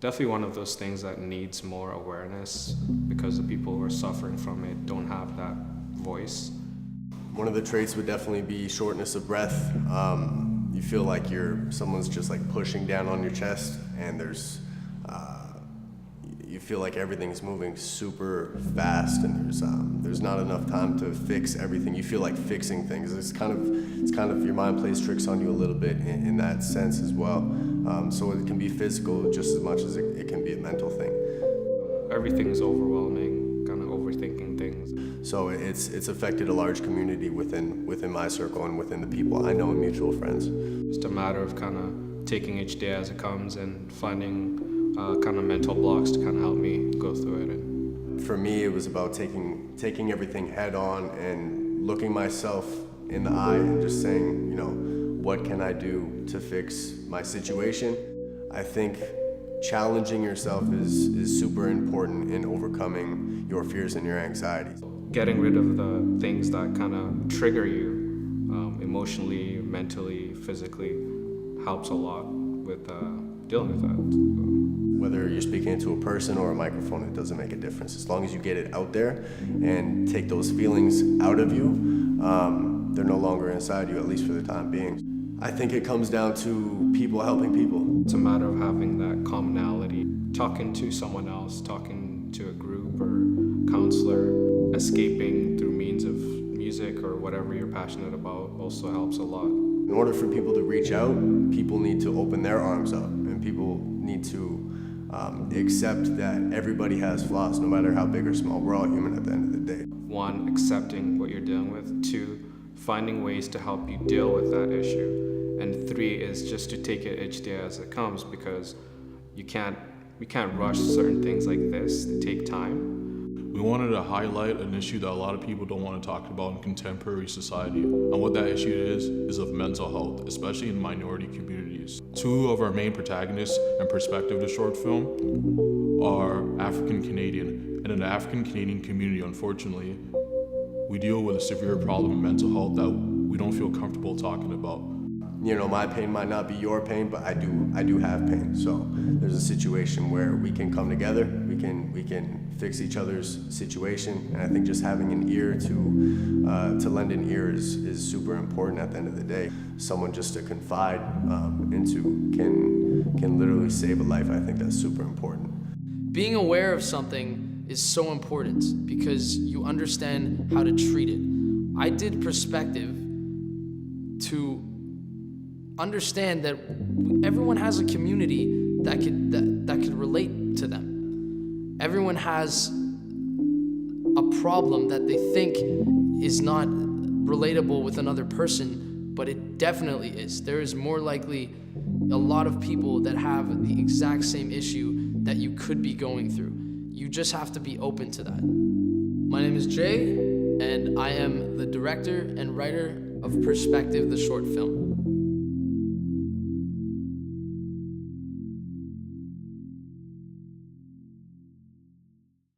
Definitely one of those things that needs more awareness because the people who are suffering from it don't have that voice. One of the traits would definitely be shortness of breath. You feel like someone's just like pushing down on your chest, and you feel like everything's moving super fast, and there's not enough time to fix everything. You feel like fixing things. It's kind of your mind plays tricks on you a little bit in that sense as well. So it can be physical just as much as it can be a mental thing. Everything's overwhelming, kind of overthinking things. So it's affected a large community within my circle and within the people I know and mutual friends. Just a matter of kind of taking each day as it comes and finding kind of mental blocks to kind of help me go through it. For me, it was about taking everything head on and looking myself in the eye and just saying, what can I do to fix my situation? I think challenging yourself is super important in overcoming your fears and your anxieties. Getting rid of the things that kind of trigger you emotionally, mentally, physically helps a lot with dealing with that. Whether you're speaking into a person or a microphone, it doesn't make a difference. As long as you get it out there and take those feelings out of you, they're no longer inside you, at least for the time being. I think it comes down to people helping people. It's a matter of having that commonality, talking to someone else, talking to a group or counselor, escaping through means of music or whatever you're passionate about also helps a lot. In order for people to reach out, people need to open their arms up, and people need to accept that everybody has flaws, no matter how big or small. We're all human at the end of the day. 1, accepting what you're dealing with. 2, finding ways to help you deal with that issue. And 3 is just to take it each day as it comes, because we can't rush certain things like this. They take time. We wanted to highlight an issue that a lot of people don't want to talk about in contemporary society. And what that issue is of mental health, especially in minority communities. 2 of our main protagonists and perspective of the short film are African Canadian. And in the African Canadian community, unfortunately, we deal with a severe problem in mental health that we don't feel comfortable talking about. My pain might not be your pain, but I do have pain. So there's a situation where we can come together, we can fix each other's situation, and I think just having an ear to lend an ear is super important at the end of the day. Someone just to confide into can literally save a life. I think that's super important. Being aware of something is so important because you understand how to treat it. I did perspective to understand that everyone has a community that could relate to them. Everyone has a problem that they think is not relatable with another person, but it definitely is. There is more likely a lot of people that have the exact same issue that you could be going through. You just have to be open to that. My name is Jay, and I am the director and writer of Perspective, the short film.